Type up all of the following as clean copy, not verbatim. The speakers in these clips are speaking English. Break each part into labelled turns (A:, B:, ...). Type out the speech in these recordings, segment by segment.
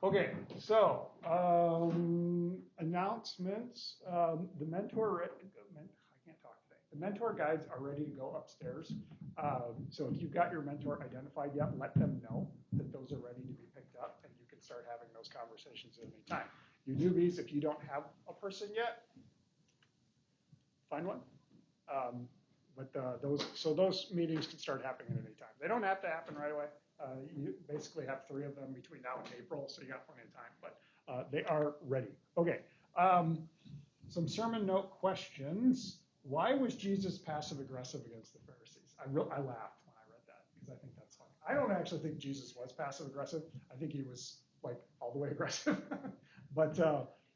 A: Okay, so announcements. The mentor, I can't talk today. The mentor guides are ready to go upstairs. So if you've got your mentor identified yet, let them know that those are ready to be picked up, and you can start having those conversations at any time. You newbies, if you don't have a person yet, find one. Those meetings can start happening at any time. They don't have to happen right away. You basically have 3 of them between now and April, so you got plenty of time, but they are ready. Okay, some sermon note questions. Why was Jesus passive aggressive against the Pharisees? I laughed when I read that because I think that's funny. I don't actually think Jesus was passive aggressive. I think he was like all the way aggressive. but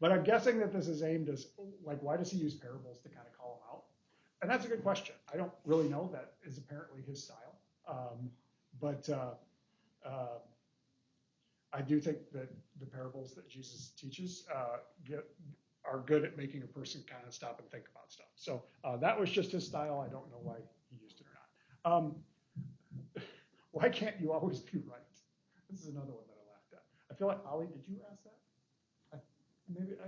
A: I'm guessing that this is aimed as like, why does he use parables to kind of call them out? And that's a good question. I don't really know. That is apparently his style. I do think that the parables that Jesus teaches are good at making a person kind of stop and think about stuff. So that was just his style. I don't know why he used it or not. Why can't you always be right? This is another one that I laughed at. I feel like, Holly, did you ask that?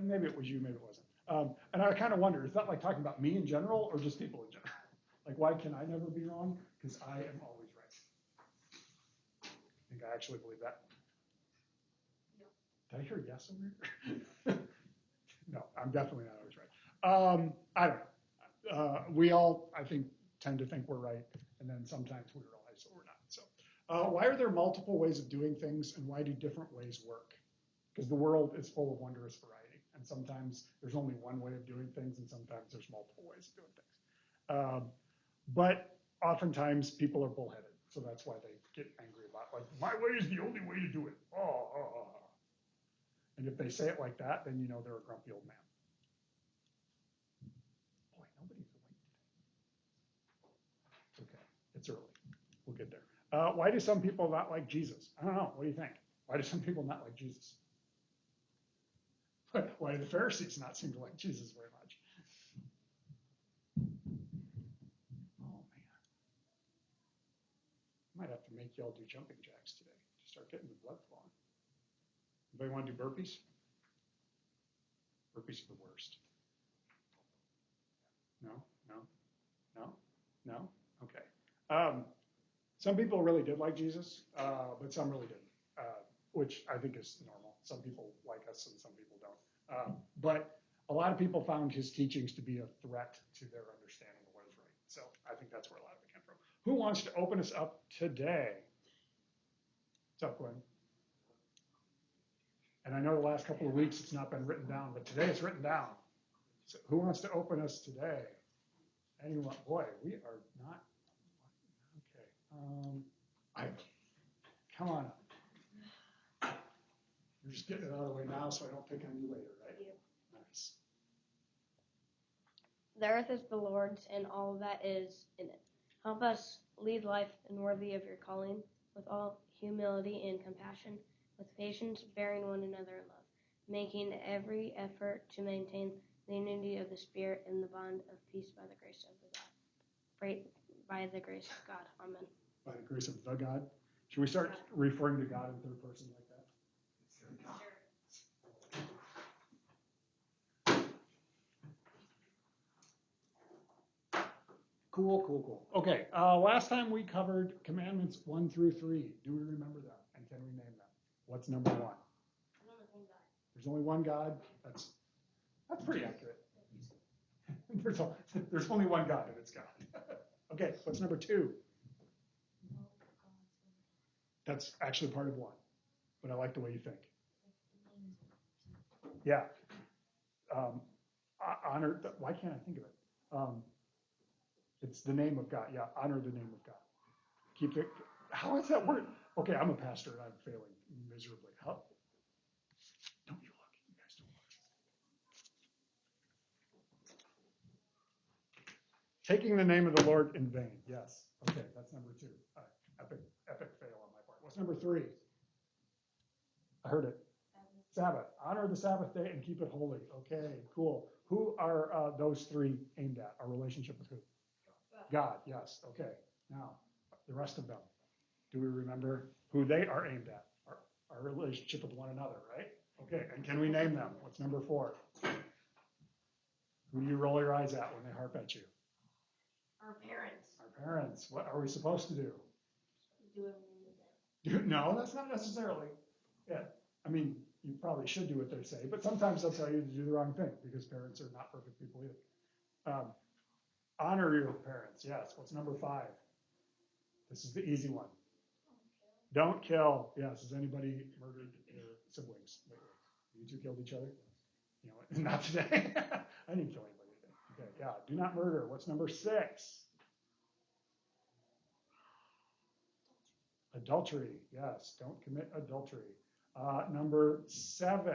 A: Maybe it was you, maybe it wasn't. And I kind of wonder, is that like talking about me in general or just people in general? Like, why can I never be wrong? Because I am always right. I think I actually believe that. No. Did I hear yes over here? No, I'm definitely not always right. I don't know. We all, I think, tend to think we're right, and then sometimes we realize that we're not. So, why are there multiple ways of doing things, and why do different ways work? Because the world is full of wondrous variety, and sometimes there's only one way of doing things, and sometimes there's multiple ways of doing things. But oftentimes people are bullheaded, so that's why they get angry about, like, my way is the only way to do it. And if they say it like that, then you know they're a grumpy old man. Boy, nobody's awake today. It's okay. It's early. We'll get there. Why do some people not like Jesus? I don't know. What do you think? Why do some people not like Jesus? Why do the Pharisees not seem to like Jesus very much? Oh, man. I might have to make y'all do jumping jacks today to start getting the blood flowing. Anybody want to do burpees? Burpees are the worst. No? Okay. Some people really did like Jesus, but some really didn't, which I think is normal. Some people like us and some people don't. But a lot of people found his teachings to be a threat to their understanding of what is right. So I think that's where a lot of it came from. Who wants to open us up today? What's up, Glenn? And I know the last couple of weeks it's not been written down, but today it's written down. So who wants to open us today? Anyone? Boy, we are not. Okay. Come on up. You're just getting it out of the way now so I don't pick on you later, right? Yeah. Nice.
B: The earth is the Lord's and all that is in it. Help us lead life worthy of your calling, with all humility and compassion, with patience, bearing one another in love, making every effort to maintain the unity of the Spirit in the bond of peace by the grace of God. By the grace of God. Amen.
A: By the grace of the God. Should we start referring to God in third person like that? Sure. Cool. Okay, last time we covered commandments 1 through 3. Do we remember them? And can we name them? What's number 1? There's only one God. That's pretty accurate. There's only one God, and it's God. Okay, what's number 2? That's actually part of 1, but I like the way you think. Yeah. Honor. Why can't I think of it? It's the name of God. Yeah, honor the name of God. Keep it. How is that word? Okay, I'm a pastor and I'm failing miserably. How? Don't you look. You guys don't look. Taking the name of the Lord in vain. Yes. Okay, that's number 2. Epic fail on my part. What's number 3? I heard it. Sabbath. Honor the Sabbath day and keep it holy. Okay, cool. Who are those 3 aimed at? Our relationship with who? God. Yes. Okay. Now, the rest of them. Do we remember who they are aimed at? Our our relationship with one another, right? Okay, and can we name them? What's number 4? Who do you roll your eyes at when they harp at you?
B: Our parents.
A: Our parents. What are we supposed to do?
B: Do everything with them.
A: No, that's not necessarily it. I mean, you probably should do what they say, but sometimes they'll tell you to do the wrong thing because parents are not perfect people either. Honor your parents. Yes. What's number 5? This is the easy one. Don't kill. Yes. Has anybody murdered their siblings lately? You two killed each other? You know what? Not today. I didn't kill anybody today. Okay. Yeah. Do not murder. What's number 6? Adultery. Yes. Don't commit adultery. Number 7.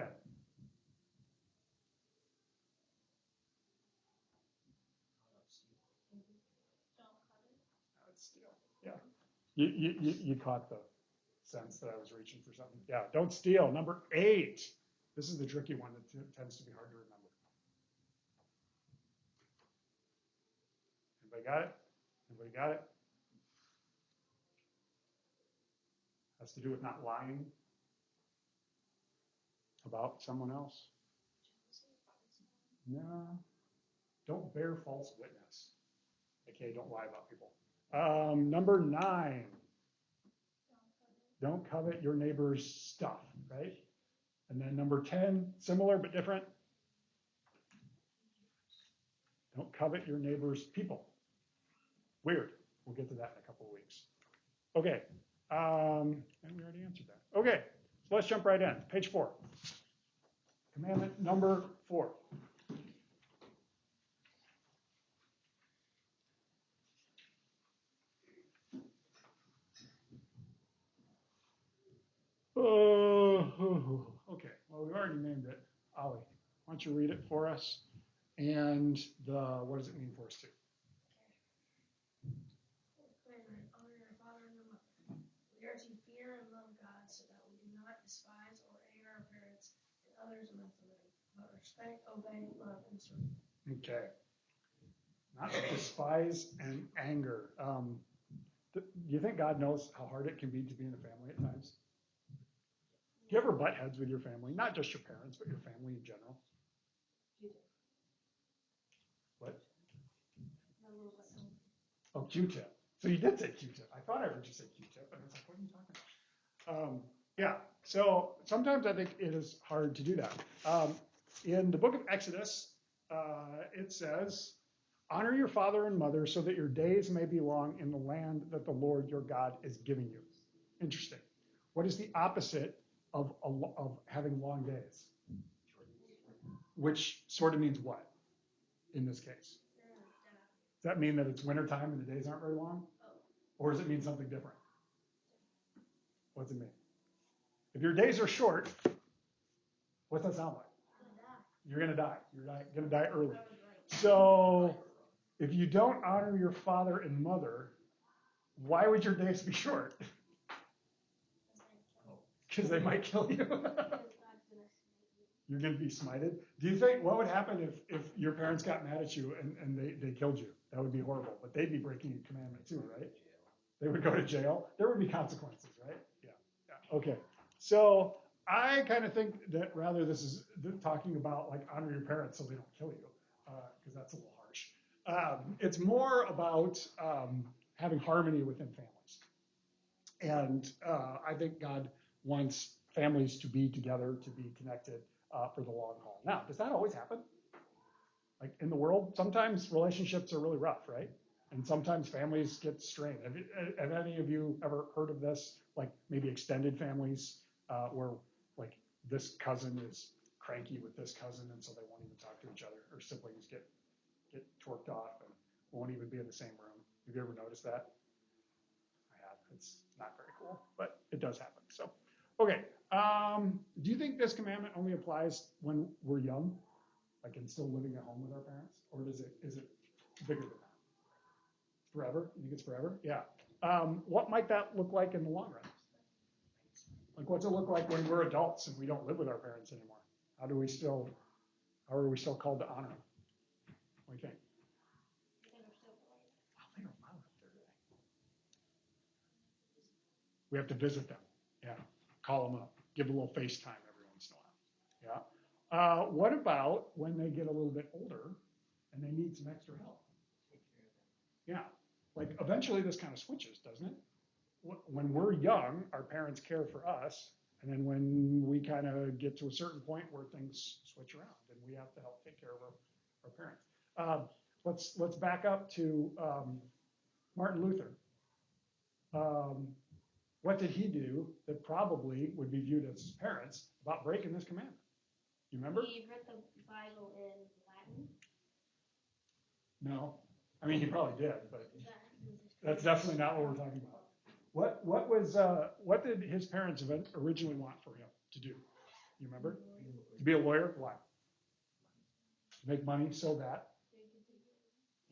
A: Steal. Yeah. You caught the sense that I was reaching for something. Yeah. Don't steal. Number 8. This is the tricky one that tends to be hard to remember. Anybody got it? Anybody got it? Has to do with not lying about someone else. No. Don't bear false witness. Okay, don't lie about people. Number 9. Don't covet your neighbor's stuff, right? And then number 10, similar but different. Don't covet your neighbor's people. Weird. We'll get to that in a couple of weeks. Okay. And we already answered that. Okay. So let's jump right in. Page 4. Commandment number 4. Okay. Well, we already named it. Ollie, why don't you read it for us? And what does it mean for us too?
C: Honor your father and your mother. We are to fear and love God so that we do not despise or anger our parents and others amongst the living, but respect, obey, love, and serve.
A: Okay. Not despise and anger. Do you think God knows how hard it can be to be in a family at times? Do you ever butt heads with your family? Not just your parents, but your family in general? What? Oh, Q-tip. So you did say Q-tip. I thought I heard you say Q-tip, and I was like, what are you talking about? Yeah, so sometimes I think it is hard to do that. In the book of Exodus, it says, honor your father and mother so that your days may be long in the land that the Lord your God is giving you. Interesting. What is the opposite of having long days? Which sort of means what in this case? Does that mean that it's wintertime and the days aren't very long? Or does it mean something different? What does it mean? If your days are short, what's that sound like? You're going to die. You're going to die early. So if you don't honor your father and mother, why would your days be short? Because they might kill you. You're going to be smited. Do you think, what would happen if your parents got mad at you and they killed you? That would be horrible. But they'd be breaking a commandment too, right? They would go to jail. There would be consequences, right? Yeah. Okay. So I kind of think that rather this is talking about like honor your parents so they don't kill you, because that's a little harsh. It's more about having harmony within families. And I think God wants families to be together, to be connected for the long haul. Now, does that always happen? Like in the world, sometimes relationships are really rough, right? And sometimes families get strained. Have any of you ever heard of this? Like maybe extended families where like this cousin is cranky with this cousin and so they won't even talk to each other, or siblings get torqued off and won't even be in the same room. Have you ever noticed that? I have. It's not very cool, but it does happen. So, okay. Do you think this commandment only applies when we're young, like and still living at home with our parents, or is it bigger than that? Forever? You think it's forever? Yeah. What might that look like in the long run? Like, what's it look like when we're adults and we don't live with our parents anymore? How are we still called to honor them? What do you think? Wow, they don't allow it there today. We have to visit them. Yeah. Call them up. give a little FaceTime every once in a while. Yeah. What about when they get a little bit older and they need some extra help? Yeah. Like eventually this kind of switches, doesn't it? When we're young, our parents care for us. And then when we kind of get to a certain point where things switch around and we have to help take care of our parents. Let's back up to Martin Luther. What did he do that probably would be viewed as his parents about breaking this commandment? You remember?
B: He read the Bible in Latin.
A: No. I mean, he probably did, but that's definitely not what we're talking about. What did his parents originally want for him to do? You remember? To be a lawyer? Why? To make money so that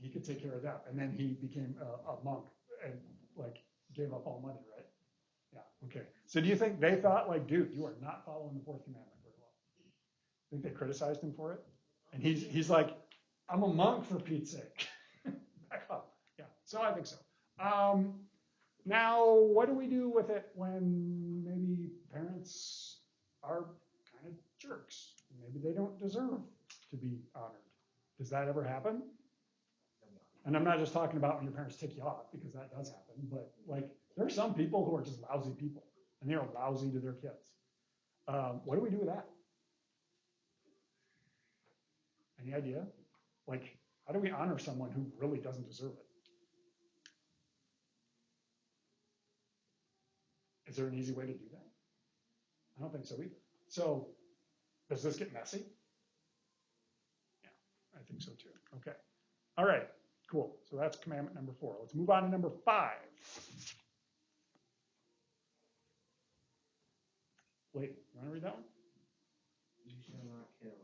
A: he could take care of them. And then he became a monk and like gave up all money, right? Yeah. Okay. So do you think they thought like, dude, you are not following the fourth commandment very well? Think they criticized him for it? And he's like, I'm a monk for Pete's sake. Back up. Yeah. So I think so. Now, what do we do with it when maybe parents are kind of jerks? Maybe they don't deserve to be honored. Does that ever happen? And I'm not just talking about when your parents tick you off, because that does happen, but like there are some people who are just lousy people, and they are lousy to their kids. What do we do with that? Any idea? Like, how do we honor someone who really doesn't deserve it? Is there an easy way to do that? I don't think so either. So, does this get messy? Yeah, I think so too. Okay. All right, cool. So that's commandment number 4. Let's move on to number 5. Wait, you want to read that one?
D: You shall not kill.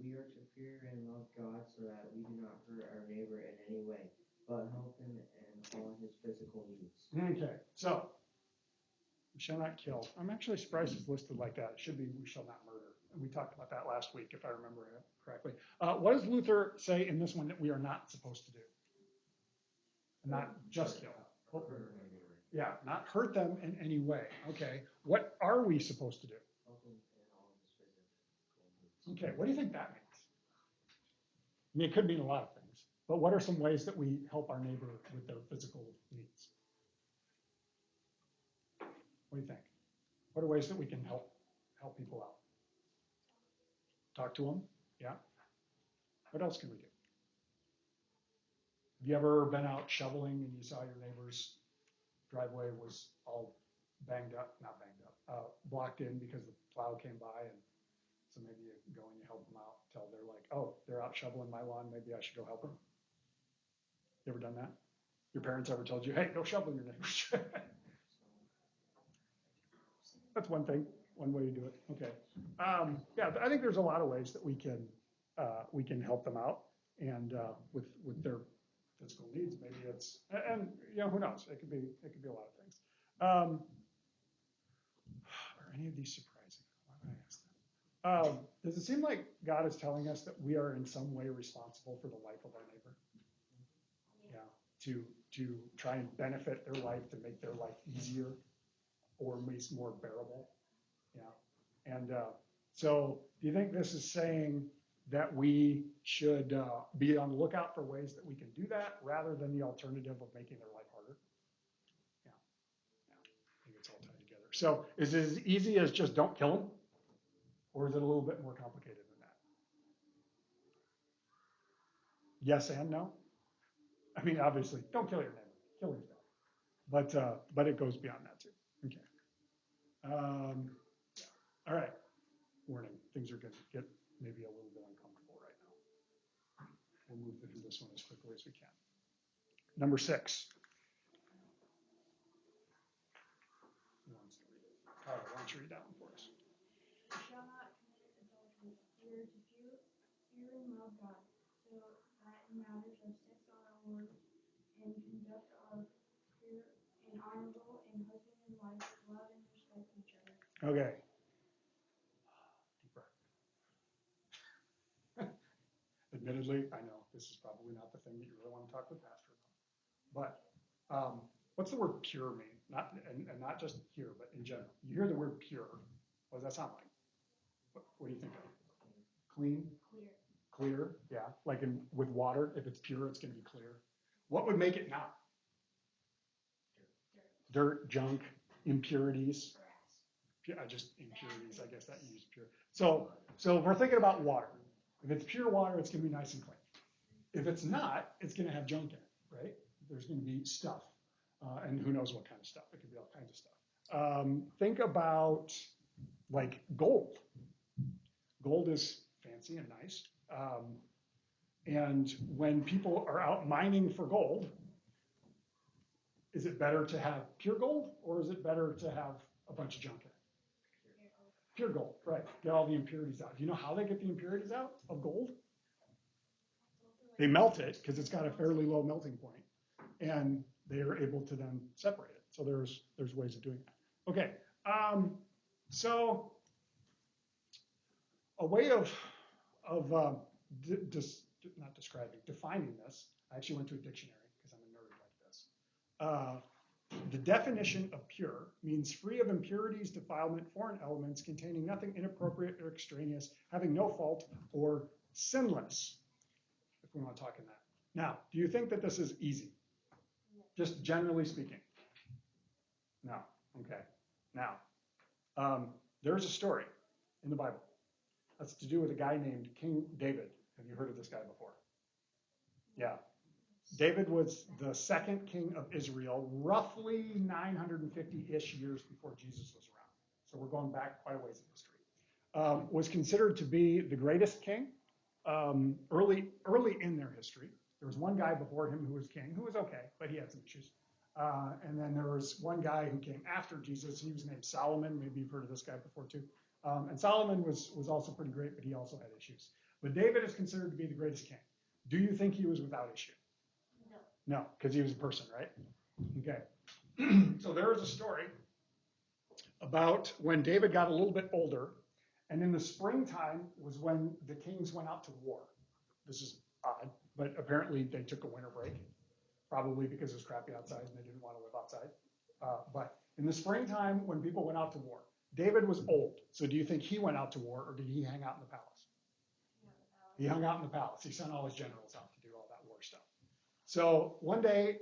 D: We are to fear and love God so that we do not hurt our neighbor in any way, but help him in all his physical needs.
A: Okay, so we shall not kill. I'm actually surprised it's listed like that. It should be we shall not murder. And we talked about that last week, if I remember it correctly. What does Luther say in this one that we are not supposed to do? Not just kill. Yeah, not hurt them in any way. Okay, what are we supposed to do?
D: Help him in all his physical needs.
A: Okay, what do you think that means? I mean, it could mean a lot of things, but what are some ways that we help our neighbor with their physical needs? What do you think? What are ways that we can help people out? Talk to them? Yeah. What else can we do? Have you ever been out shoveling and you saw your neighbor's driveway was all blocked in because the plow came by, and so maybe you go and you help them out until they're like, oh, they're out shoveling my lawn, maybe I should go help them? You ever done that? Your parents ever told you, hey, go shovel your neighbor's? That's one thing, one way to do it. Okay. Yeah, I think there's a lot of ways that we can help them out, and with their physical needs. Maybe it's, and you know, who knows? It could be a lot of things. Are any of these surprising? Why would I ask that? Does it seem like God is telling us that we are in some way responsible for the life of our neighbor? Yeah. To try and benefit their life, to make their life easier or at least more bearable. Yeah. And so do you think this is saying that we should be on the lookout for ways that we can do that rather than the alternative of making their life harder? Yeah. I think it's all tied together. So is it as easy as just don't kill them? Or is it a little bit more complicated than that? Yes and no? I mean, obviously, don't kill your neighbor. Killing's bad. But it goes beyond that too. Okay. Yeah. All right. Warning, things are going to get maybe a little bit uncomfortable right now. We'll move through this one as quickly as we can. Number 6. Who wants to read it? Kyle, why don't you read that one for us?
C: You shall not commit adultery. We are to fear and love God, so that in matters of sex honor and conduct our pure and honorable, and husband and wife love and respect each other.
A: Okay. Deep breath. Admittedly, I know this is probably not the thing that you really want to talk to the pastor about. But what's the word pure mean? Not just here, but in general. You hear the word pure. What does that sound like? What do you think of? Clean? Clear, yeah. Like with water, if it's pure, it's going to be clear. What would make it not? Dirt, junk, impurities. Just impurities, I guess that you use pure. So if we're thinking about water, if it's pure water, it's going to be nice and clean. If it's not, it's going to have junk in it, right? There's going to be stuff, and who knows what kind of stuff. It could be all kinds of stuff. Think about like gold. Gold is fancy and nice. And when people are out mining for gold, is it better to have pure gold or is it better to have a bunch of junk in it? Pure gold, right. Get all the impurities out. Do you know how they get the impurities out of gold? They melt it because it's got a fairly low melting point, and they are able to then separate it. So there's ways of doing that. Okay, so a way of not describing, defining this. I actually went to a dictionary because I'm a nerd like this. The definition of pure means free of impurities, defilement, foreign elements, containing nothing inappropriate or extraneous, having no fault, or sinless, if we want to talk in that. Now, do you think that this is easy? Just generally speaking? No. Okay. Now, there's a story in the Bible that's to do with a guy named King David. Have you heard of this guy before? Yeah. David was the second king of Israel, roughly 950-ish years before Jesus was around. So we're going back quite a ways in history. Was considered to be the greatest king early in their history. There was one guy before him who was king, who was okay, but he had some issues. And then there was one guy who came after Jesus. He was named Solomon. Maybe you've heard of this guy before too. And Solomon was also pretty great, but he also had issues. But David is considered to be the greatest king. Do you think he was without issue? No, because he was a person, right? Okay. So there is a story about when David got a little bit older, and in the springtime was when the kings went out to war. This is odd, but apparently they took a winter break, probably because it was crappy outside and they didn't want to live outside. But in the springtime when people went out to war, David was old. So do you think he went out to war or did he hang out in the palace? He hung out in the palace. He sent all his generals out to do all that war stuff. So one day,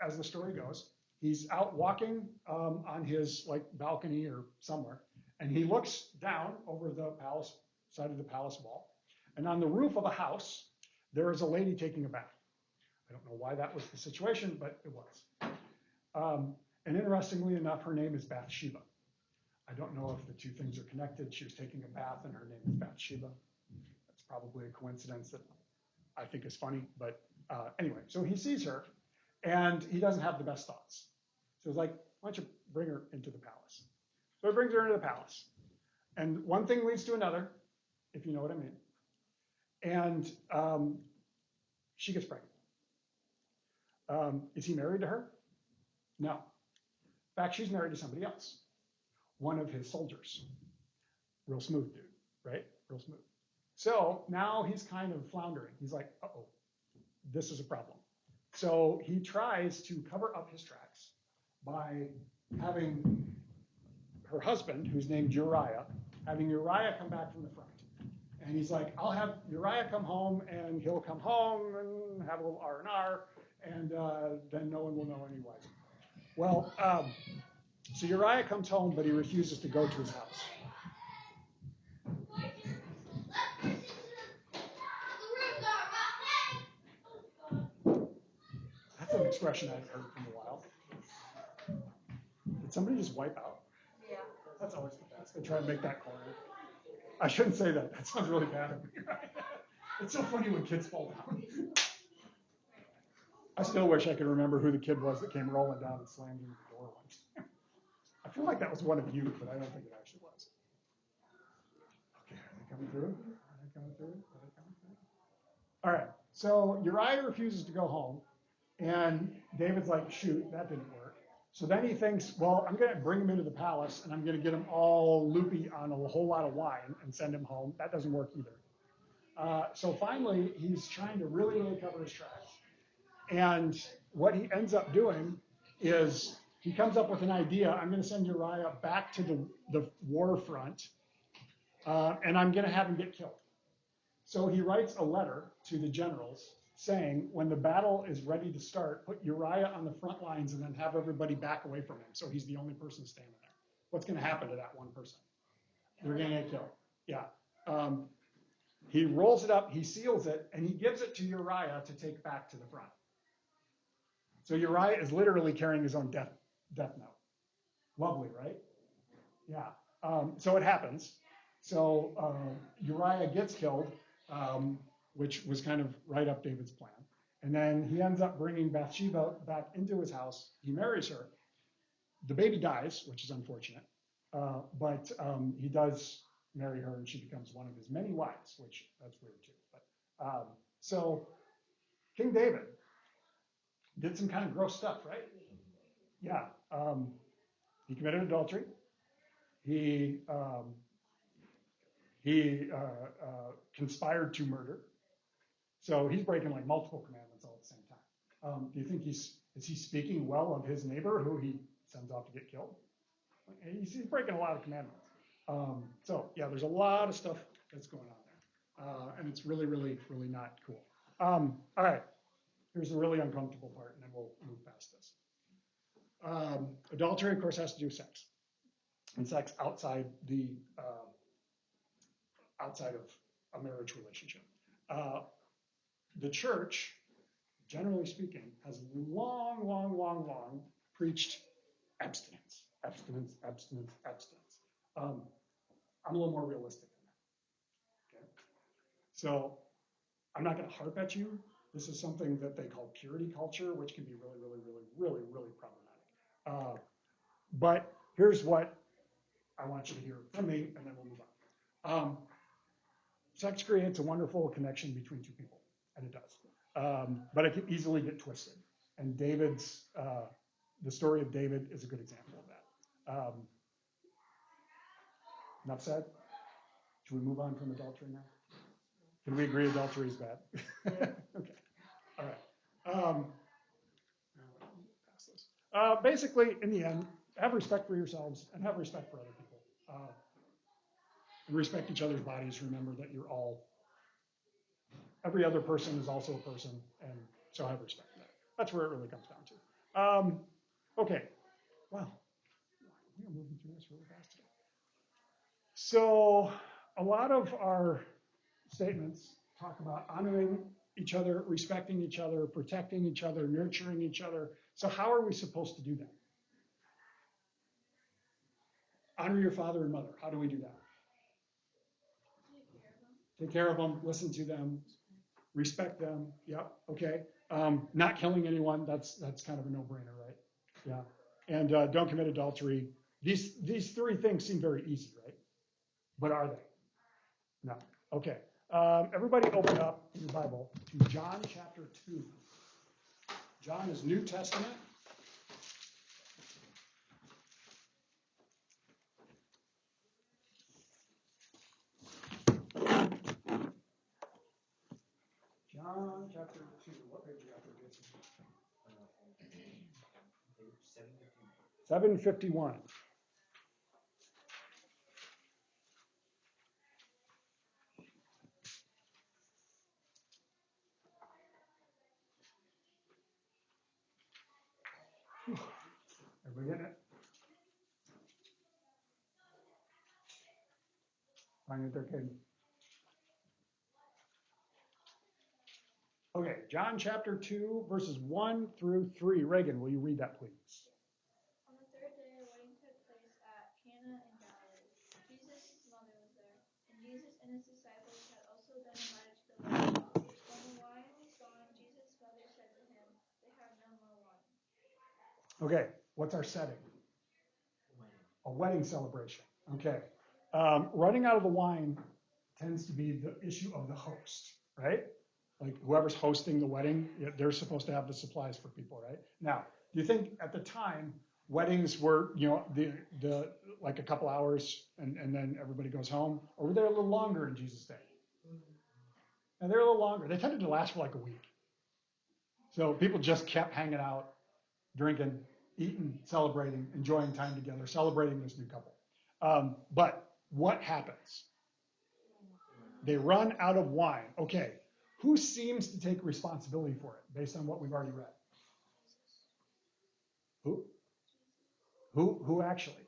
A: as the story goes, he's out walking on his balcony or somewhere, and he looks down over the palace side of the palace wall, and on the roof of a house, there is a lady taking a bath. I don't know why that was the situation, but it was. And interestingly enough, her name is Bathsheba. I don't know if the two things are connected. She was taking a bath, and her name is Bathsheba. That's probably a coincidence that I think is funny, but anyway, so he sees her, and he doesn't have the best thoughts. So he's like, why don't you bring her into the palace? So he brings her into the palace. And one thing leads to another, if you know what I mean. And she gets pregnant. Is he married to her? No. In fact, she's married to somebody else, one of his soldiers. Real smooth dude, right? Real smooth. So now he's kind of floundering. He's like, uh-oh, this is a problem. So he tries to cover up his tracks by having her husband, who's named Uriah, having Uriah come back from the front. And he's like, I'll have Uriah come home, and he'll come home and have a little R&R, and then no one will know any wiser. Well, so Uriah comes home, but he refuses to go to his house. That's an expression I haven't heard in a while. Did somebody just wipe out? Yeah. That's always the best. They try and make that corner. I shouldn't say that. That sounds really bad of me. It's so funny when kids fall down. I still wish I could remember who the kid was that came rolling down and slammed into the door once. I feel like that was one of you, but I don't think it actually was. Okay, are they coming through? All right, so Uriah refuses to go home, and David's like, shoot, that didn't work. So then he thinks, well, I'm going to bring him into the palace, and I'm going to get him all loopy on a whole lot of wine and send him home. That doesn't work either. So finally, he's trying to really cover his tracks. And what he ends up doing is he comes up with an idea. I'm going to send Uriah back to the war front, and I'm going to have him get killed. So he writes a letter to the generals saying, when the battle is ready to start, put Uriah on the front lines and then have everybody back away from him so he's the only person standing there. What's going to happen to that one person? They're going to get killed. Yeah. He rolls it up, he seals it, and he gives it to Uriah to take back to the front. So Uriah is literally carrying his own death note. Lovely, right? Yeah. So it happens. So Uriah gets killed, which was kind of right up David's plan. And then he ends up bringing Bathsheba back into his house. He marries her. The baby dies, which is unfortunate. But he does marry her, and she becomes one of his many wives, which that's weird too. But so King David did some kind of gross stuff, right? Yeah. He committed adultery. He conspired to murder. So he's breaking like multiple commandments all at the same time. Do you think is he speaking well of his neighbor who he sends off to get killed? He's breaking a lot of commandments. So yeah, there's a lot of stuff that's going on there. And it's really, really, really not cool. All right, here's the really uncomfortable part, and then we'll move past this. Adultery, of course, has to do with sex. And sex outside of a marriage relationship. The church, generally speaking, has long preached abstinence. I'm a little more realistic than that. Okay? So I'm not going to harp at you. This is something that they call purity culture, which can be really problematic. But here's what I want you to hear from me, and then we'll move on. Sex creates a wonderful connection between two people, and it does. But it can easily get twisted. And the story of David is a good example of that. Enough said? Should we move on from adultery now? Can we agree adultery is bad? Okay. All right. Pass this. Basically, in the end, have respect for yourselves and have respect for other people. And respect each other's bodies. Remember that every other person is also a person, and so have respect for that. That's where it really comes down to. Okay. Wow. We are moving through this really fast today. So a lot of our statements talk about honoring each other, respecting each other, protecting each other, nurturing each other. So how are we supposed to do that? Honor your father and mother. How do we do that? Take care of them, listen to them, respect them. Yep. Okay. Not killing anyone. That's kind of a no-brainer, right? Yeah. And don't commit adultery. These three things seem very easy, right? But are they? No. Okay. Everybody open up in your Bible to John chapter 2. John is New Testament. John chapter 2. What page you got there, Jason? 751. Everybody getting it? Find it there, Caden. Okay, John chapter 2, verses 1 through 3. Reagan, will you read that, please?
C: On the third day, a wedding took place at Cana in Galilee. Jesus' mother was there, and Jesus and his disciples had also been invited to the wedding. When the wine was gone, Jesus' mother said to him, "They have no more wine."
A: Okay, what's our setting? A wedding celebration. Okay. Running out of the wine tends to be the issue of the host, right? Like whoever's hosting the wedding, they're supposed to have the supplies for people, right? Now, do you think at the time weddings were, the like a couple hours and then everybody goes home, or were they a little longer in Jesus' day? And they're a little longer. They tended to last for like a week. So people just kept hanging out, drinking, eating, celebrating, enjoying time together, celebrating this new couple. But what happens? They run out of wine. Okay, who seems to take responsibility for it based on what we've already read? Who? Who actually?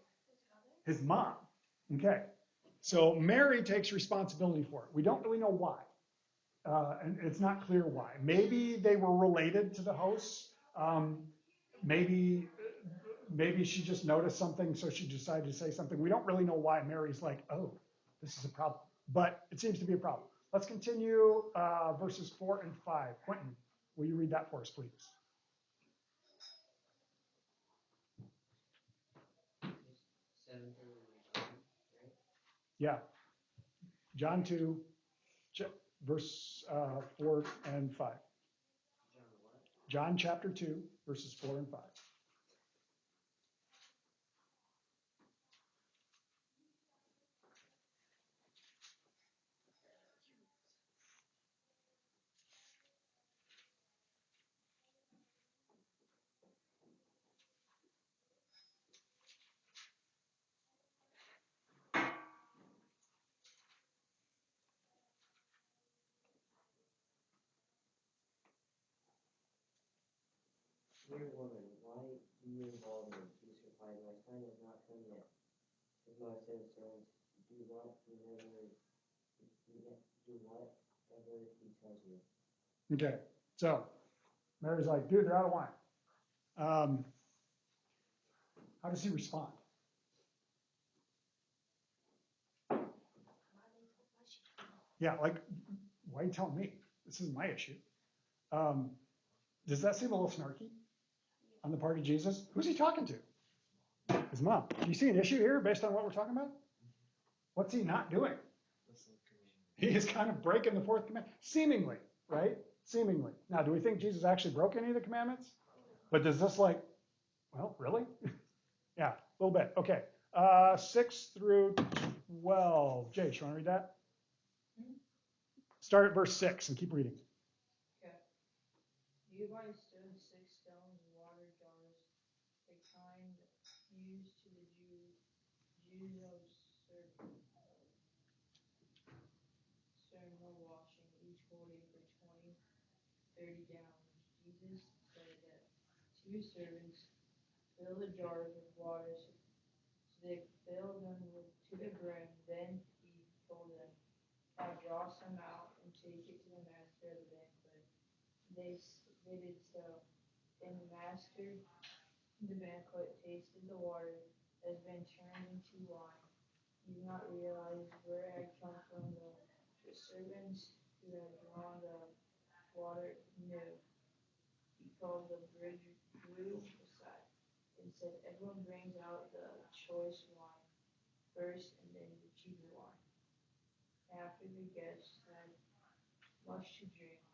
A: His mom. Okay, so Mary takes responsibility for it. We don't really know why. And it's not clear why. Maybe they were related to the hosts. Maybe she just noticed something, so she decided to say something. We don't really know why Mary's like, oh, this is a problem. But it seems to be a problem. Let's continue verses 4 and 5. Quentin, will you read that for us, please?
D: 7:30, right?
A: Yeah. John 2, verse 4 and 5.
D: John what?
A: John chapter 2, verses 4 and 5.
D: Dear woman, why do you involve me? Jesus replied, my time has not come yet. His mother said to the servants, do whatever he tells you.
A: Okay, so Mary's like, dude, they're out of wine. How does he respond? Yeah, like, why are you telling me? This isn't my issue. Does that seem a little snarky on the part of Jesus? Who's he talking to? His mom. Do you see an issue here based on what we're talking about? What's he not doing? He is kind of breaking the fourth commandment, seemingly, right? Seemingly. Now, do we think Jesus actually broke any of the commandments? But does this well, really? Yeah, a little bit. Okay. 6 through 12. Jay, you want to read that? Start at verse 6 and keep reading.
E: Okay. Levi stood 6 stones water jars, the kind used to the Jews of ceremonial washing, each holding for 30 gallons. Jesus said that 2 servants fill the jars with water, so they filled them to the brim. Then he told them, now draw some out and take it to the master of the banquet. They did so. Then the master of the banquet tasted the water that has been turned into wine. He did not realize where it had come from. The servants who had drawn the water knew. He called the brew aside and said, everyone brings out the choice wine first and then the cheaper wine. After the guests had much to drink,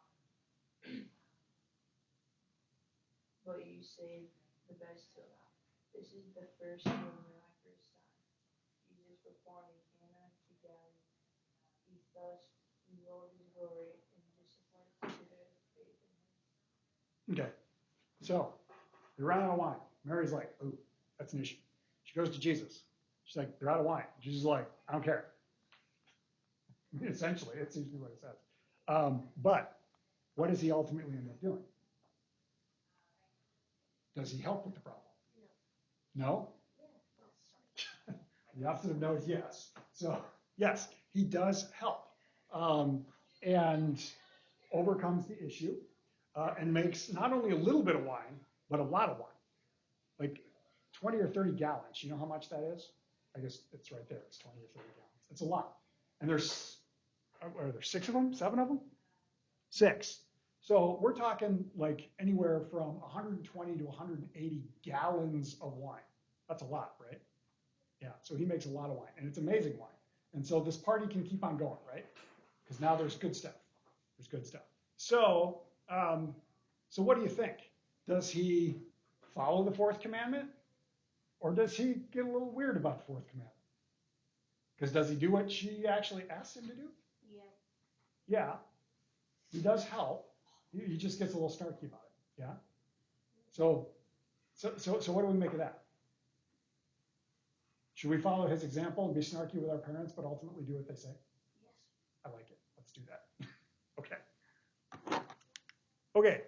E: but you saved the best till now. This is the first and the miraculous sign Jesus performed in Cana of Galilee. He thus revealed his glory and disciplined to their faith in him.
A: Okay. So, they ran out of wine. Mary's like, ooh, that's an issue. She goes to Jesus. She's like, they're out of wine. Jesus is like, I don't care. Essentially, it seems to be what it says. But what does he ultimately end up doing? Does he help with the problem? No? The opposite of no is yes. So, yes, he does help and overcomes the issue and makes not only a little bit of wine, but a lot of wine. Like 20 or 30 gallons. You know how much that is? I guess it's right there. It's 20 or 30 gallons. It's a lot. And are there 6 of them? 7 of them? 6. So we're talking like anywhere from 120 to 180 gallons of wine. That's a lot, right? Yeah, so he makes a lot of wine, and it's amazing wine. And so this party can keep on going, right? Because now there's good stuff. There's good stuff. So, so what do you think? Does he follow the 4th commandment? Or does he get a little weird about the 4th commandment? Because does he do what she actually asked him to do?
B: Yeah.
A: Yeah. He does help. He just gets a little snarky about it. Yeah. So So what do we make of that? Should we follow his example and be snarky with our parents, but ultimately do what they say?
B: Yes.
A: I like it. Let's do that. Okay.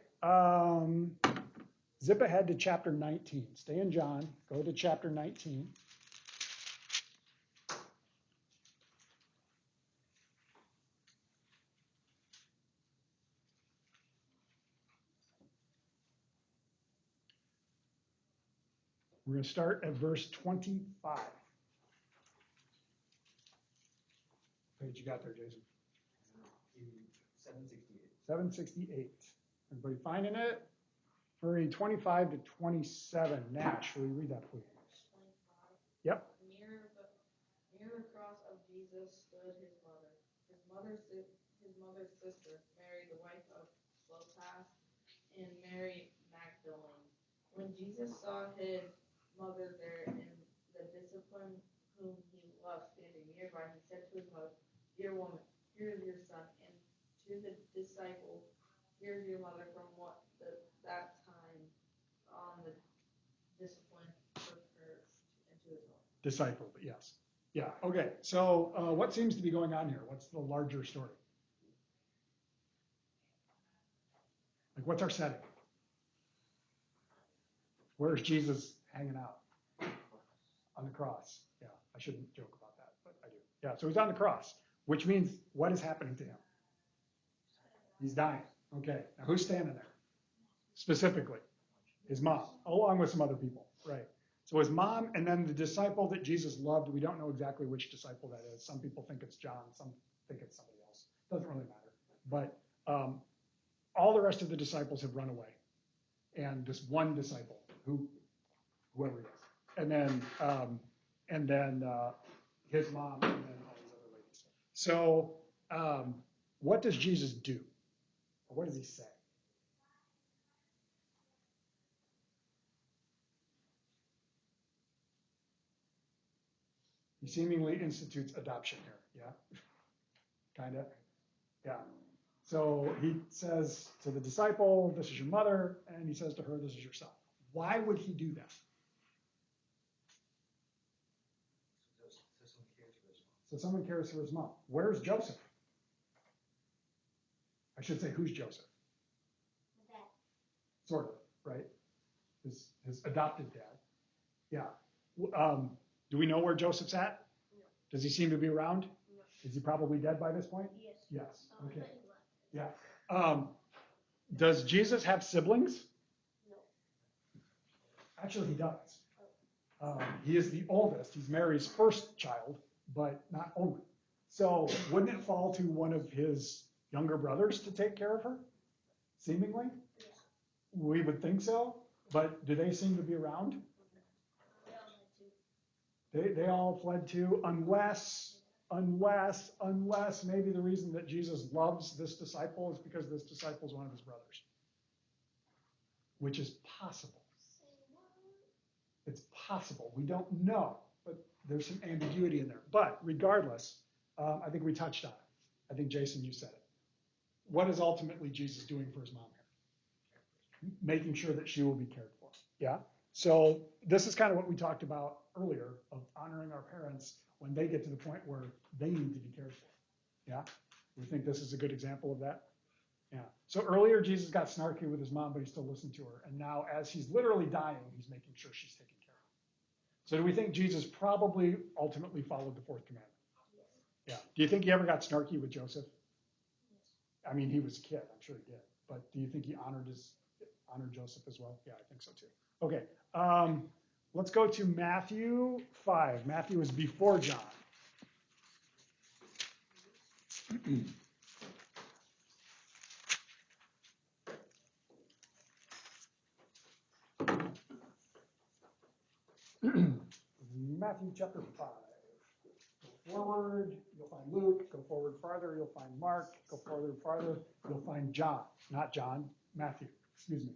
A: Zip ahead to chapter 19. Stay in John. Go to chapter 19. We're going to start at verse 25. Page you got there, Jason?
F: 768.
A: 768. Everybody finding it? For 25 to 27. Nash, will you read that, please?
E: 25.
A: Yep.
E: Near the cross of Jesus stood his mother. His mother's sister, Mary, the wife of Clopas, and Mary Magdalene. When Jesus saw his mother there and the disciple whom he loved standing nearby, he said to his mother, "Dear woman, here is your son." And to the disciple, "Here is your mother." From that time on, the discipline took her into his home.
A: Disciple, but yes. Yeah, okay. So what seems to be going on here? What's the larger story? Like, what's our setting? Where's Jesus hanging out? On the cross. Yeah, I shouldn't joke about that, but I do. Yeah, so he's on the cross, which means what is happening to him? He's dying. Okay, now who's standing there? Specifically, his mom, along with some other people, right? So his mom, and then the disciple that Jesus loved. We don't know exactly which disciple that is. Some people think it's John, some think it's somebody else. Doesn't really matter. But all the rest of the disciples have run away, and this one disciple, whoever he is, and then his mom, and then all these other ladies. So what does Jesus do? Or what does he say? He seemingly institutes adoption here, yeah? Kind of? Yeah. So he says to the disciple, "This is your mother," and he says to her, "This is your son." Why would he do that? So someone cares for his mom. Where's Joseph? I should say, who's Joseph?
B: Dad.
A: Sort of, right? His adopted dad. Yeah. Do we know where Joseph's at?
B: No.
A: Does he seem to be around?
B: No.
A: Is he probably dead by this point?
B: Yes.
A: Yes.
B: Oh,
A: Okay.
B: he left.
A: Yeah. Does Jesus have siblings?
B: No.
A: Actually, he does. He is the oldest. He's Mary's first child, but not only. So wouldn't it fall to one of his younger brothers to take care of her? Seemingly?
B: Yes.
A: We would think so. But do they seem to be around? They all fled too, unless maybe the reason that Jesus loves this disciple is because this disciple is one of his brothers, which is possible. It's possible. We don't know, but there's some ambiguity in there. But regardless, I think we touched on it. I think, Jason, you said it. What is ultimately Jesus doing for his mom here? Making sure that she will be cared for. Yeah? So this is kind of what we talked about earlier of honoring our parents when they get to the point where they need to be cared for. Yeah? We think this is a good example of that? Yeah. So earlier, Jesus got snarky with his mom, but he still listened to her. And now, as he's literally dying, he's making sure she's taken care of. So do we think Jesus probably ultimately followed the fourth commandment?
B: Yes.
A: Yeah. Do you think he ever got snarky with Joseph?
B: Yes.
A: I mean, he was a kid. I'm sure he did. But do you think he honored Joseph as well? Yeah, I think so too. Okay. Let's go to Matthew 5. Matthew is before John. Matthew chapter 5. Go forward, you'll find Luke. Go forward farther, you'll find Mark. Go forward farther, you'll find John. Not John, Matthew. Excuse me.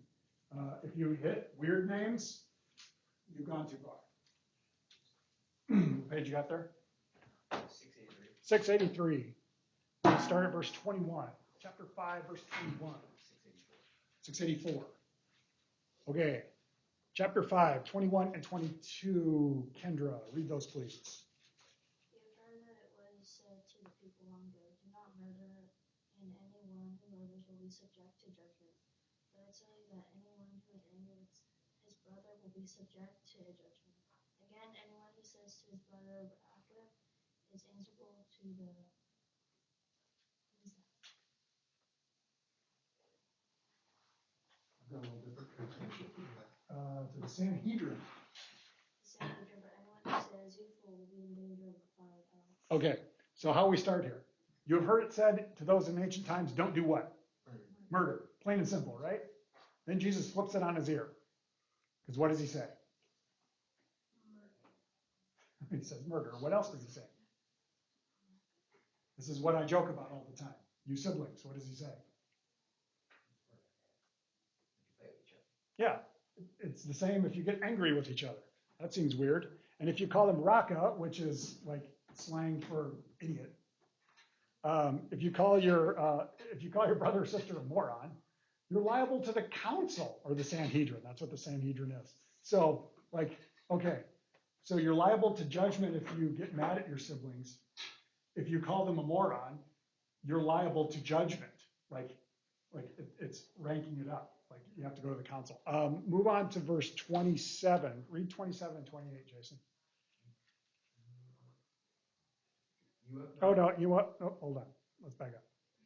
A: If you hit weird names, you've gone too far. What page you got there?
F: 683.
A: 683. We'll start at verse 21. Chapter 5, verse 21.
F: 684.
A: 684. Okay. chapter 5, 21 and 22. Kendra, read those please.
C: You have heard that it was said to the people long ago, do not murder, and anyone who murders will be subject to judgment. But I tell you that anyone who is angry with his brother will be subject to a judgment. Again, anyone who says to his brother, Raka, is answerable to the
A: I've got a little different translation. To the Sanhedrin.
C: Sanhedrin, but anyone who says, you fool, will be in danger of the fire of hell.
A: Okay, so how we start here. You have heard it said to those in ancient times, don't do what? Murder. Plain and simple, right? Then Jesus flips it on his ear. Because what does he say? He says murder. What else does he say? This is what I joke about all the time. You siblings, what does he say? Yeah, it's the same if you get angry with each other. That seems weird. And if you call him Raka, which is like slang for idiot, if you call your brother or sister a moron, you're liable to the council or the Sanhedrin. That's what the Sanhedrin is. So, like, okay, so you're liable to judgment if you get mad at your siblings. If you call them a moron, you're liable to judgment. It's ranking it up. Like you have to go to the council. Move on to verse 27. Read 27 and 28, Jason. Oh, no, you what? Oh, hold on. Let's back up.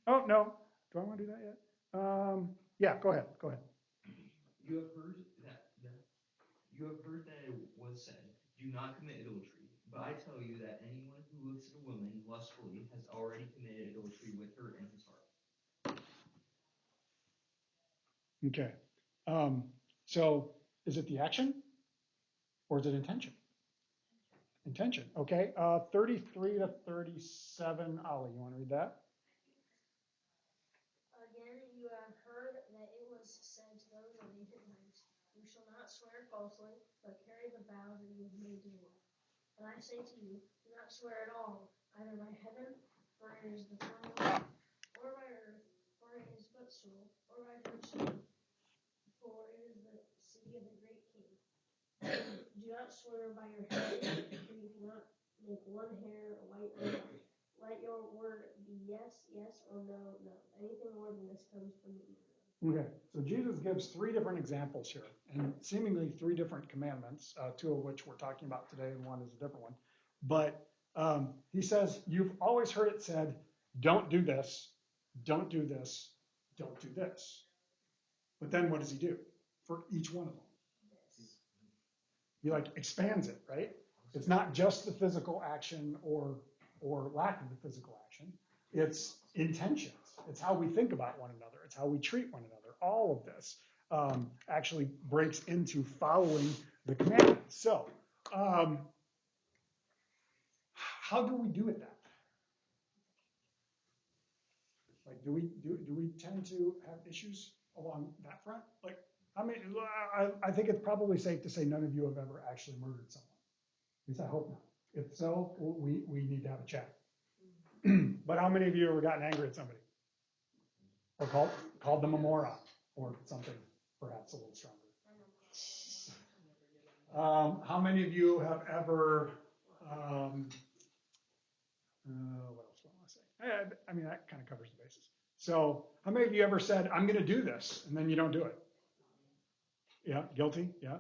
A: Oh, no. Do I want to do that yet? Yeah, go ahead. Go ahead.
F: You have heard that it was said, do not commit adultery. But I tell you that anyone who looks at a woman lustfully has already committed adultery with her in his heart.
A: Okay. So is it the action or is it intention? Intention. Okay. 33 to 37. Ollie, you want to read that?
C: Again, you have heard that it was said to those of ancient times, you shall not swear falsely, but carry the vow that you have made to the Lord. But I say to you, do not swear at all, either by heaven, for it is the firmament, or by earth, for it is footstool, or by touchstone, for it is the city of the great king. Do not swear by your head, for you cannot make one hair white or black. Let your word be yes, yes, or no, no. Anything more than this comes from the evil.
A: Okay. So Jesus gives three different examples here, and seemingly three different commandments, two of which we're talking about today, and one is a different one. But he says, you've always heard it said, don't do this, don't do this, don't do this. But then what does he do for each one of them? He like expands it, right? It's not just the physical action or lack of the physical action. It's intentions. It's how we think about one another. It's how we treat one another. All of this actually breaks into following the commandments. So, how do we do it then? Like, do we tend to have issues along that front? Like, I mean, I think it's probably safe to say none of you have ever actually murdered someone. At least I hope not. If so, we need to have a chat. But how many of you have ever gotten angry at somebody? Or called them a moron? Or something perhaps a little stronger? How many of you have ever, what else do I want to say? I mean, that kind of covers the bases. So how many of you ever said, I'm going to do this, and then you don't do it? Yeah, guilty? Yeah.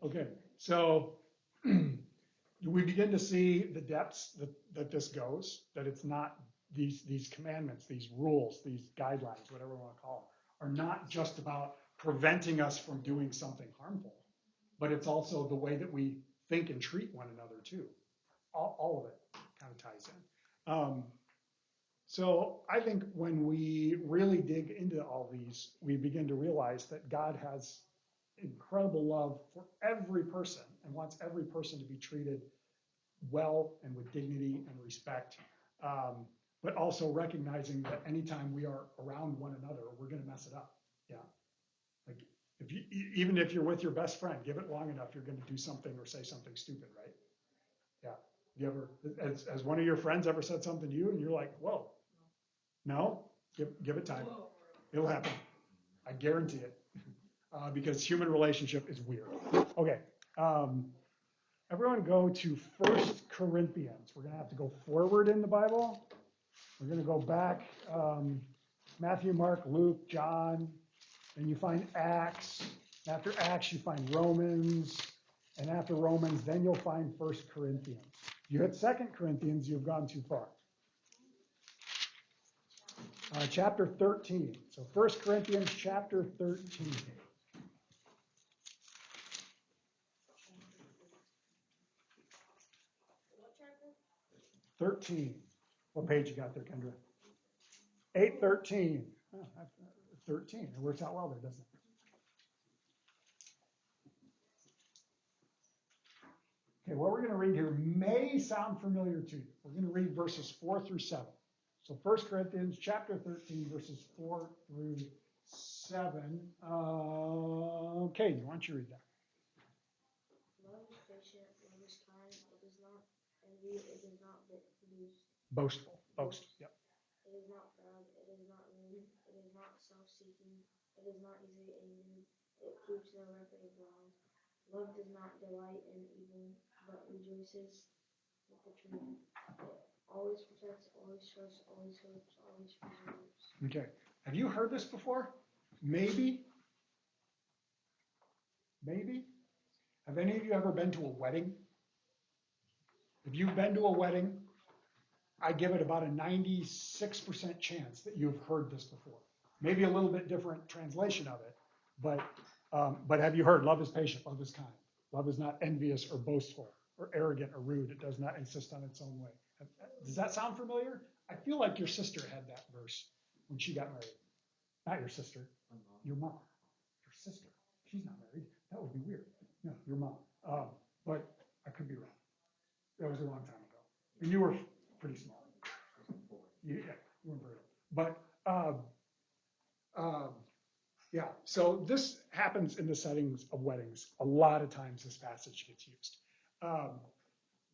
A: Okay. So we begin to see the depths that this goes, that it's not these commandments, these rules, these guidelines, whatever we want to call them, are not just about preventing us from doing something harmful, but it's also the way that we think and treat one another too. All of it kind of ties in. So I think when we really dig into all these, we begin to realize that God has incredible love for every person and wants every person to be treated well and with dignity and respect, but also recognizing that anytime we are around one another, we're going to mess it up. Yeah, like even if you're with your best friend, give it long enough, you're going to do something or say something stupid, right? Yeah. You ever, has one of your friends ever said something to you and you're like, whoa, no, give it time. It'll happen. I guarantee it. because human relationship is weird. Okay. Everyone go to 1 Corinthians. We're going to have to go forward in the Bible. We're going to go back, Matthew, Mark, Luke, John, and you find Acts. After Acts, you find Romans. And after Romans, then you'll find 1 Corinthians. If you hit 2 Corinthians, you've gone too far. Chapter 13. So 1 Corinthians chapter 13.
B: What chapter?
A: 13. What page you got there, Kendra? 8:13. Oh, 13. It works out well there, doesn't it? Okay, what we're going to read here may sound familiar to you. We're going to read verses 4 through 7. So 1 Corinthians chapter 13, verses 4 through 7. Okay, why don't you read that?
B: Love is patient, love is kind, it does not envy, it does not boast.
A: Boastful. Boast. Yep.
B: It is not proud, it is not rude, it is not self-seeking, it is not easily angered, it keeps no record of wrongs. Love does not delight in evil, but rejoices with the truth. It always protects, always trusts, always hopes, always perseveres.
A: Okay. Have you heard this before? Maybe. Maybe. Have any of you ever been to a wedding? If you've been to a wedding, I give it about a 96% chance that you've heard this before. Maybe a little bit different translation of it, but have you heard, love is patient, love is kind. Love is not envious or boastful or arrogant or rude. It does not insist on its own way. Does that sound familiar? I feel like your sister had that verse when she got married. Not your sister, your mom. Your sister. She's not married. That would be weird. No, your mom. But I could be wrong. That was a long time ago. And you were pretty small. Yeah, you weren't very old. But yeah, so this happens in the settings of weddings. A lot of times this passage gets used.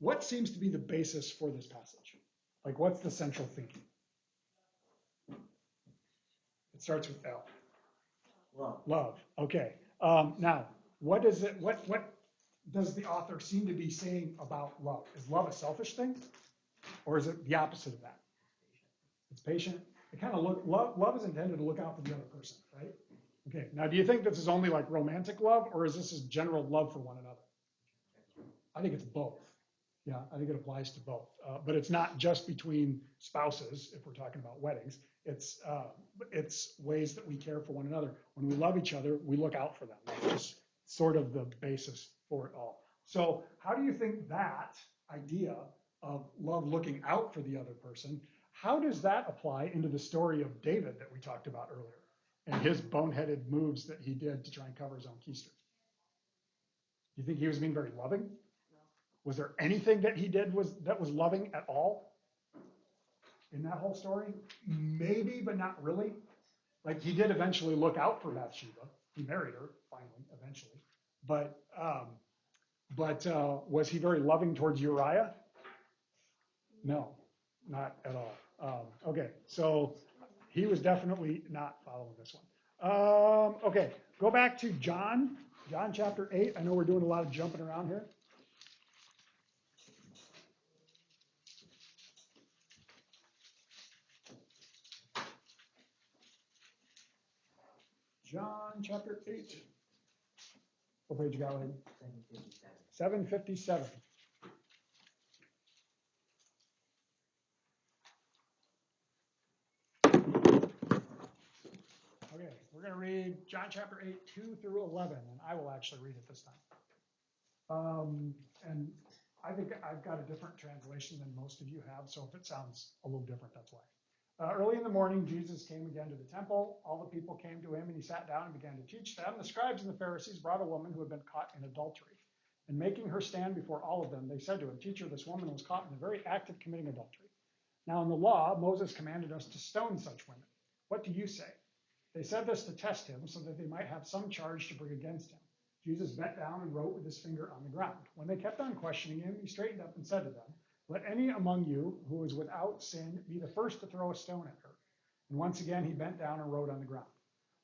A: What seems to be the basis for this passage? Like, what's the central thinking? It starts with L.
D: Love.
A: Love. Okay. Now, what does the author seem to be saying about love? Is love a selfish thing, or is it the opposite of that? It's patient. It kind of love is intended to look out for the other person, right? Okay. Now, do you think this is only like romantic love, or is this a general love for one another? I think it's both. Yeah, I think it applies to both. But it's not just between spouses, if we're talking about weddings. It's ways that we care for one another. When we love each other, we look out for them. That's just sort of the basis for it all. So how do you think that idea of love looking out for the other person, how does that apply into the story of David that we talked about earlier and his boneheaded moves that he did to try and cover his own keister? Do you think he was being very loving?
E: No.
A: Was there anything that he did that was loving at all in that whole story? Maybe, but not really. Like, he did eventually look out for Bathsheba. He married her finally, eventually. But was he very loving towards Uriah? No, not at all. Okay, so he was definitely not following this one. Okay, go back to John chapter 8. I know we're doing a lot of jumping around here. John chapter 8. What page you got, Lane? 757. Okay, we're going to read John chapter 8, 2 through 11, and I will actually read it this time. And I think I've got a different translation than most of you have, so if it sounds a little different, that's why. Early in the morning, Jesus came again to the temple. All the people came to him, and he sat down and began to teach them. The scribes and the Pharisees brought a woman who had been caught in adultery. And making her stand before all of them, they said to him, "Teacher, this woman was caught in the very act of committing adultery. Now in the law, Moses commanded us to stone such women. What do you say?" They said this to test him, so that they might have some charge to bring against him. Jesus bent down and wrote with his finger on the ground. When they kept on questioning him, he straightened up and said to them, "Let any among you who is without sin be the first to throw a stone at her." And once again he bent down and wrote on the ground.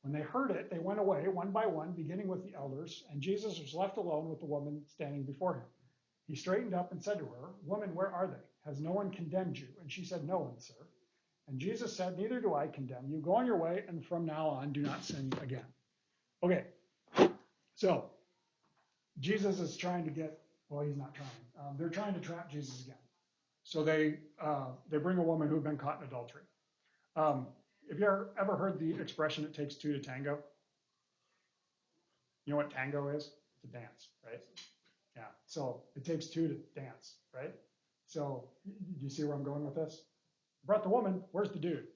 A: When they heard it, they went away one by one, beginning with the elders, and Jesus was left alone with the woman standing before him. He straightened up and said to her, "Woman, where are they? Has no one condemned you?" And she said, "No one, sir." And Jesus said, "Neither do I condemn you. Go on your way, and from now on, do not sin again." Okay, so Jesus is trying to get, well, he's not trying. They're trying to trap Jesus again. So they bring a woman who had been caught in adultery. Have you ever heard the expression, "it takes two to tango"? You know what tango is? It's a dance, right? Yeah. So it takes two to dance, right? So do you see where I'm going with this? Brought the woman. Where's the dude?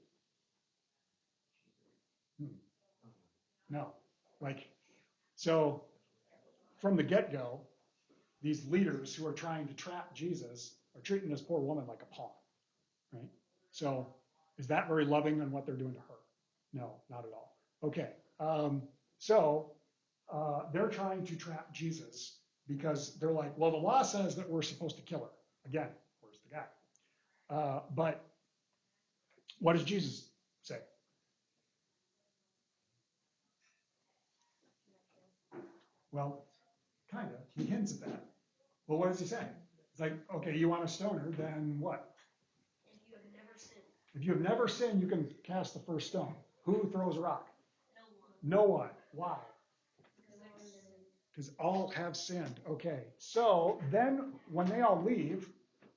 A: No. So from the get-go, these leaders who are trying to trap Jesus are treating this poor woman like a pawn, right? So is that very loving on what they're doing to her? No, not at all. Okay. They're trying to trap Jesus because they're like, well, the law says that we're supposed to kill her. Again, where's the guy? But what does Jesus say? Well, kind of. He hints at that. Well, what does he say? It's like, okay, you want to stone her, then what?
B: If you have never sinned.
A: If you have never sinned, you can cast the first stone. Who throws a rock?
B: No one.
A: No one. Why? Because all have sinned. Okay. So then when they all leave,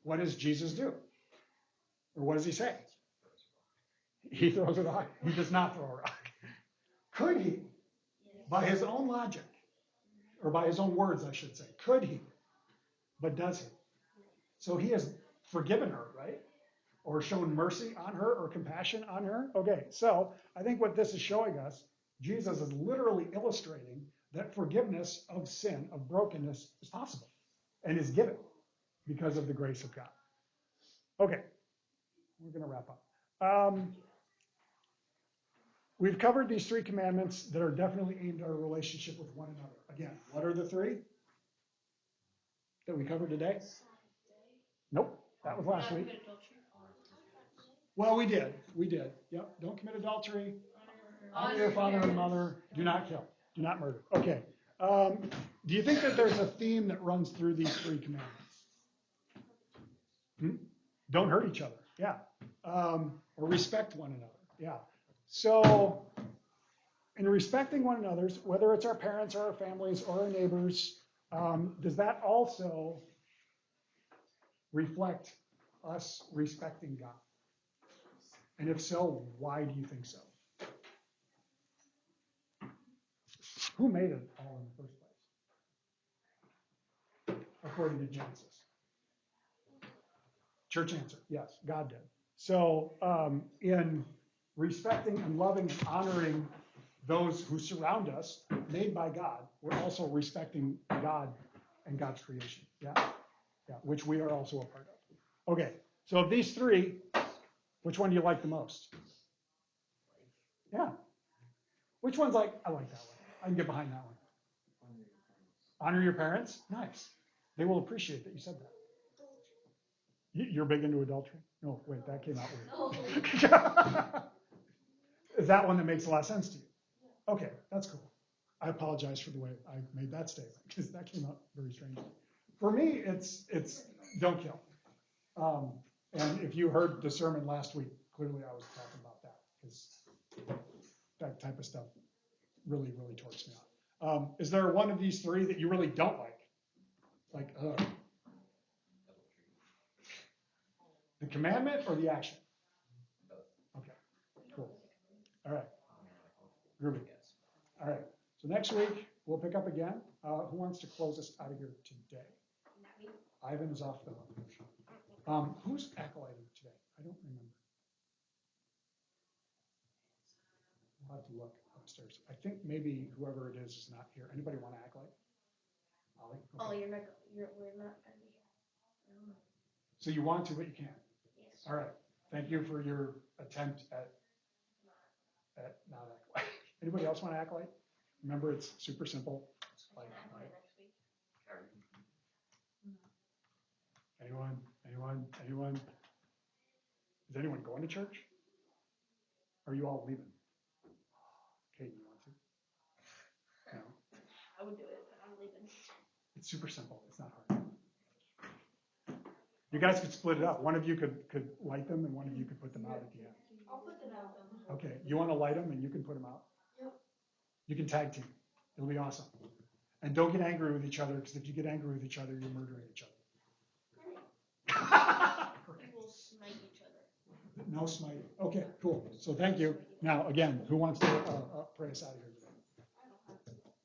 A: what does Jesus do? Or what does he say? He throws a rock. He does not throw a rock. Could he? By his own logic, or by his own words, I should say. Could he? But does he? So he has forgiven her, right? Or shown mercy on her or compassion on her. Okay, so I think what this is showing us, Jesus is literally illustrating that forgiveness of sin, of brokenness, is possible and is given because of the grace of God. Okay, we're going to wrap up. We've covered these three commandments that are definitely aimed at our relationship with one another. Again, what are the three that we covered today? Nope, that was last week. Well, we did. Yep, don't commit adultery. Honor your father and mother. Do not kill. Do not murder. Okay. Do you think that there's a theme that runs through these three commandments? Don't hurt each other. Yeah. Or respect one another. Yeah. So, in respecting one another, whether it's our parents or our families or our neighbors, does that also reflect us respecting God? And if so, why do you think so? Who made it all in the first place? According to Genesis. Church answer, yes, God did. So in respecting and loving and honoring those who surround us, made by God, we're also respecting God and God's creation. Yeah, which we are also a part of. Okay, so of these three, which one do you like the most? Yeah. Which one's like, I like that one. I can get behind that one. Honor your parents? Nice. They will appreciate that you said that. You're big into adultery? No, wait, that came out weird. Is that one that makes a lot of sense to you? Okay, that's cool. I apologize for the way I made that statement because that came out very strangely. For me, it's don't kill. And if you heard the sermon last week, clearly I was talking about that because that type of stuff really, really torques me on. Is there one of these three that you really don't like? The commandment or the action? Okay, cool. All right. Groovy. All right. So next week, we'll pick up again. Who wants to close us out of here today? Ivan is off the hook. Who's acolyting today? I don't remember. I'll have to look upstairs. I think maybe whoever it is not here. Anybody want to acolyte? Ollie? Okay.
B: Oh, we're not going to be here.
A: So you want to, but you can't.
B: Yes.
A: All right. Thank you for your attempt at not acolyte. Anybody else want to acolyte? Remember, it's super simple. Anyone? Is anyone going to church? Are you all leaving? Katie, you want to? No?
C: I would do it, but I'm leaving.
A: It's super simple. It's not hard. You guys could split it up. One of you could light them, and one of you could put them out at the end.
C: I'll put them out.
A: Okay, you want to light them, and you can put them out?
C: Yep.
A: You can tag team. It'll be awesome. And don't get angry with each other, because if you get angry with each other, you're murdering each other.
B: We will smite each other.
A: No smiting. Okay, cool. So thank you. Now, again, who wants to pray us out of here today?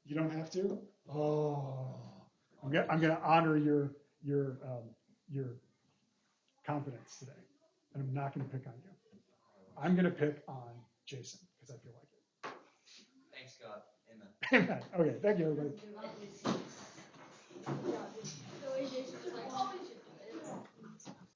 A: You don't have to? Oh, I'm going to honor your confidence today, and I'm not going to pick on you. I'm going to pick on Jason because I feel like it.
F: Thanks, God. Amen.
A: Amen. Okay, thank you, everybody.
C: The way Jason was like,